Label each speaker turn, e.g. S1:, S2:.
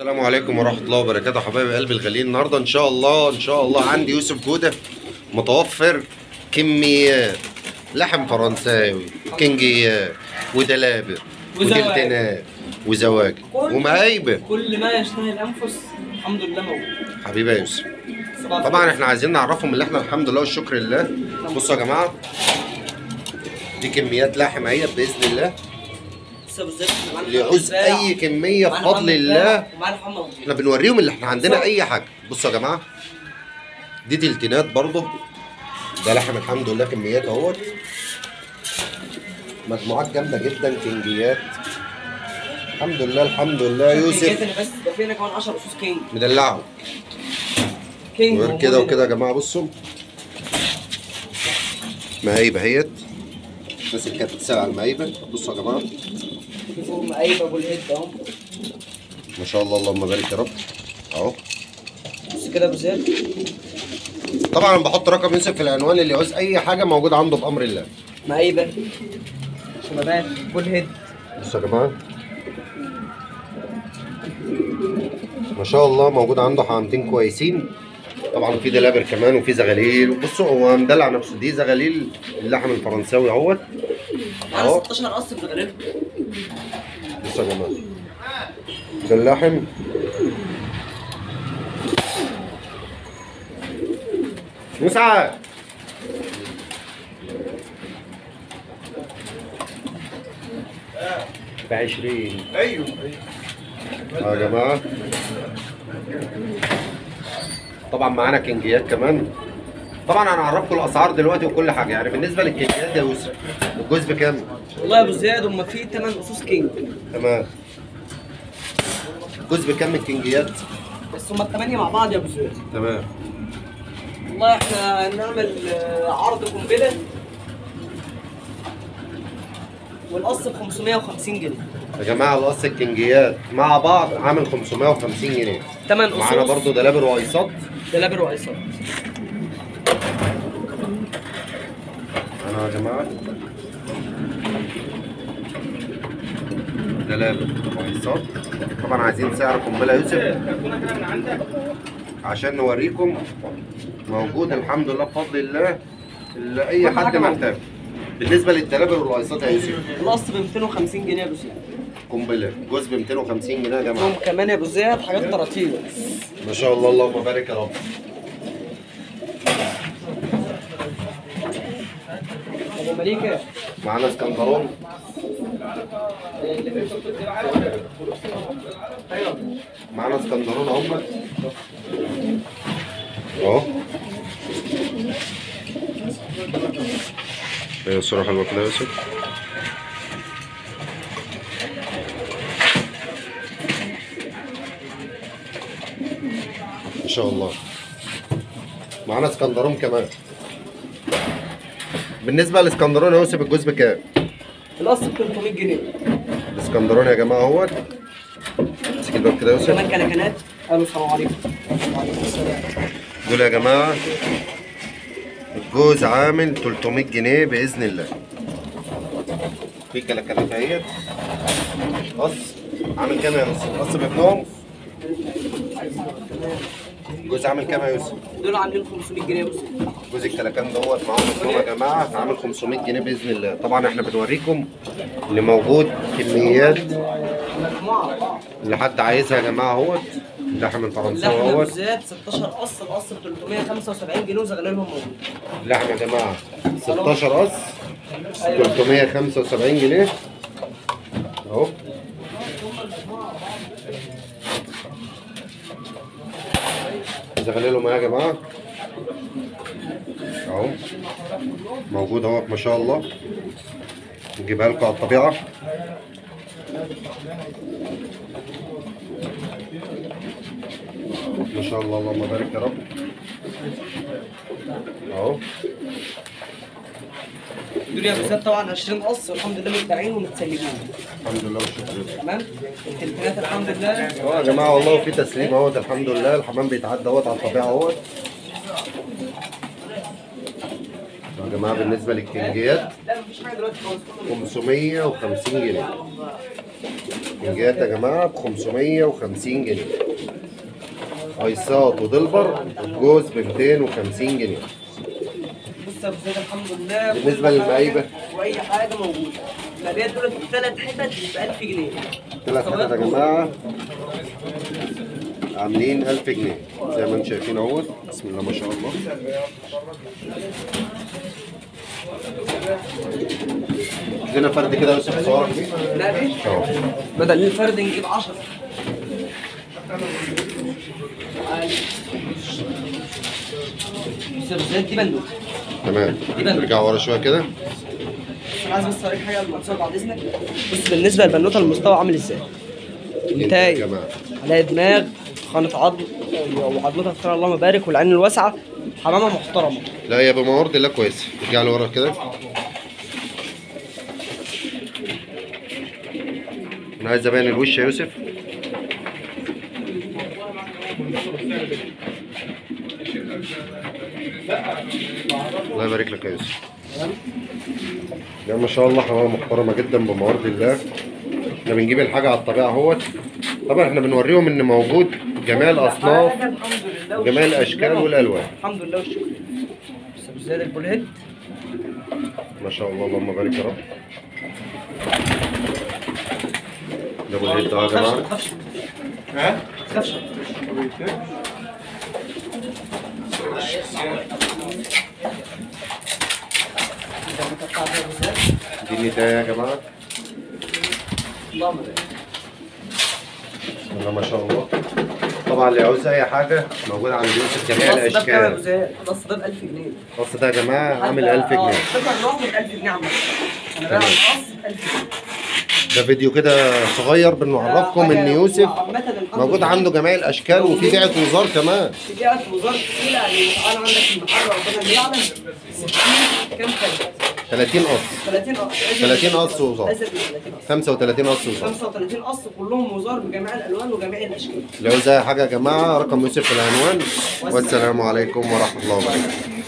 S1: السلام عليكم ورحمة الله وبركاته حبايب قلبي الغاليين. النهارده ان شاء الله عندي يوسف جودة متوفر كميات لحم فرنساوي كنجيات ودلابر وتلتينات وزواجي ومهيبة،
S2: كل ما يشتهي الانفس الحمد لله موجود.
S1: حبيبي يا يوسف. طبعا احنا عايزين نعرفهم اللي احنا الحمد لله والشكر لله. بصوا يا جماعة، دي كميات لحم اهي باذن الله. اللي يعوز اي كميه بفضل الله احنا بنوريهم اللي احنا عندنا اي حاجه. بصوا يا جماعه، دي تلتينات برضه، ده لحم الحمد لله كميات اهوت، مجموعات جامده جدا كنجيات الحمد لله. الحمد لله يوسف
S2: بس ده فينا كمان 10 اسوس كينج
S1: مدلعهم غير كده وكده يا جماعه. بصوا مهيبه اهيت، الناس اللي كانت بتسال على المهيبه. بصوا يا جماعه،
S2: فوق مقايبه ابو الهيد اهو
S1: ما شاء الله اللهم بارك يا رب اهو.
S2: بص كده ابو زياد.
S1: طبعا انا بحط رقم يوسف في العنوان، اللي يعوز اي حاجه موجود عنده بامر الله.
S2: مقايبه شبابات ابو الهيد.
S1: بصوا يا جماعه، ما شاء الله موجود عنده حمامتين كويسين. طبعا في دلابر كمان وفي زغاليل. بصوا هو مدلع نفسه، دي زغاليل اللحم الفرنساوي اهوت
S2: اهو 16 قص بزغاليل.
S1: بصوا يا جماعه، ده اللحم مسعى ب20. ايوه يا جماعه. طبعا معانا كنجيات كمان. طبعا انا هعرفكم الاسعار دلوقتي وكل حاجه. يعني بالنسبه للكنجيات يا يوسف، الجوز بكام؟
S2: والله يا ابو زياد هم في 8 اسوس كينج.
S1: تمام. الجوز بكام الكنجيات؟
S2: بس هم الثمانيه مع بعض يا ابو زياد.
S1: تمام.
S2: والله احنا هنعمل عرض قنبله، والقص ب 550 جنيه
S1: يا جماعه. القص الكنجيات مع بعض عامل 550 جنيه.
S2: 8 قصوص.
S1: معانا برضو دلابر وايصات.
S2: دلابر وايصات.
S1: انا يا جماعه دلابر وايصات. طبعا عايزين سعر قنبله يوسف عشان نوريكم موجود الحمد لله بفضل الله اللي اي حد محتاجه. بالنسبه للدلابر والايصات يا يوسف،
S2: القص ب 250 جنيه يا ابو زياد.
S1: قنبله جوز ب 250 جنيه يا جماعه.
S2: هم كمان يا ابو زياد حاجات طراطيل.
S1: ما شاء الله اللهم بارك يا رب.
S2: ابو مليكه
S1: معانا اسكندراني. معانا اسكندراني اهم اهو. ايه الصورة حلوة كده يا يوسف. ما شاء الله. معانا اسكندراني كمان. بالنسبة للاسكندراني يا يوسف، الجوز بكام؟
S2: القص ب 300 جنيه.
S1: الاسكندراني يا جماعة اهوت. امسك الباب كده يا يوسف.
S2: كمان كنكنات. الو السلام عليكم. وعليكم السلام.
S1: دول يا جماعة الجوز عامل 300 جنيه بإذن الله. في كلاكلات اهيت. قص عامل كام يا يوسف؟ قص بابنهم. الجوز عامل كام يا يوسف؟
S2: دول عاملين 500 جنيه بس.
S1: جوز الكلاكان دوت معاهم ابنهم يا جماعة عامل 500 جنيه بإذن الله. طبعا احنا بنوريكم اللي موجود كميات اللي حد عايزها يا جماعة اهوت. اللحم الفرنساوي اهوت.
S2: زاد 16 قص، القص ب 375 جنيه وزغللهم موجود.
S1: اللحم يا جماعة 16 قص 375 جنيه اهو. زغللهم يا جماعة اهو. موجود اهو ما شاء الله. نجيبها لكم على الطبيعة. ما شاء الله اللهم بارك يا رب اهو.
S2: دول يا بالذات طبعا 20 قص والحمد لله متباعين ومتسلمين.
S1: الحمد لله والشكر.
S2: تمام. التليفونات الحمد لله.
S1: يا جماعه والله في تسليم اهوت الحمد لله. الحمام بيتعدى اهوت على الطبيعه اهوت يا جماعه. بالنسبه للكنجيات
S2: لا مفيش حاجه دلوقتي خالص.
S1: 550 جنيه. سفنجات يا جماعه ب 550 جنيه. ايسات ودلبر الجوز ب 250 جنيه.
S2: بص يا ابو زيد الحمد لله.
S1: بالنسبة للمقايبة؟
S2: واي حاجه موجوده. المقايبات دول 3 حتت ب 1000 جنيه.
S1: 3 حتت يا جماعه عاملين 1000 جنيه زي ما انتم شايفين اهوت. بسم الله ما شاء الله. عندنا فرد كده يوسف صورك فيه؟
S2: لا دي
S1: اهو.
S2: بدل الفرد نجيب 10. بص يا ابو زيد دي بندوق.
S1: تمام. نرجع ورا شويه كده.
S2: انا عايز بس اوريك حاجه قبل ما تصور بعد اذنك. بص بالنسبه للبنوته المستوى عامل ازاي؟ انتاج
S1: يا جماعه
S2: عليها دماغ، خانة عظم وعظمتها بسم الله اللهم بارك، والعين الواسعه، حمامه محترمه.
S1: لا يا بموارد الله كويسه. ارجع لورا كده. انا عايز ابين الوش يا يوسف. الله يبارك لك يا يوسف. ده ما شاء الله حمامه محترمه جدا بموارد الله. احنا بنجيب الحاجه على الطبيعه اهوت. طبعا احنا بنوريهم ان موجود جميع الاصناف وجميع الاشكال والالوان.
S2: الحمد لله والشكر. بس ابو زياد البولهيد
S1: ما شاء الله اللهم بارك يا رب. ده ابو الهيد اهو يا جماعه.
S2: ما تخافش.
S1: دي النتايه يا جماعه.
S2: اللهم بارك.
S1: بسم الله ما شاء الله. طبعا اللي يعوز اي حاجه موجوده عند يوسف جميع الاشكال.
S2: القص ده ب 1000 جنيه.
S1: القص ده يا جماعه عامل 1000 جنيه.
S2: قطع نوع ب 1000 جنيه عامة. انا بايع القص ب 1000 جنيه.
S1: ده فيديو كده صغير بنعرفكم ان يوسف موجود عنده جميع الاشكال وفي بيعه وزار كمان.
S2: في بيعه وزار كتير يعني. تعالى عندك في المحل ربنا يعلم 60 كام كام؟
S1: 30 قص.
S2: 30 قص.
S1: 30 قص وزار.
S2: 35
S1: 35
S2: قص.
S1: قص وزار.
S2: 35 قص كلهم وزار بجميع الالوان وجميع الاشكال.
S1: لو عايز اي حاجه يا جماعه رقم يوسف في العنوان. والسلام عليكم ورحمه الله وبركاته.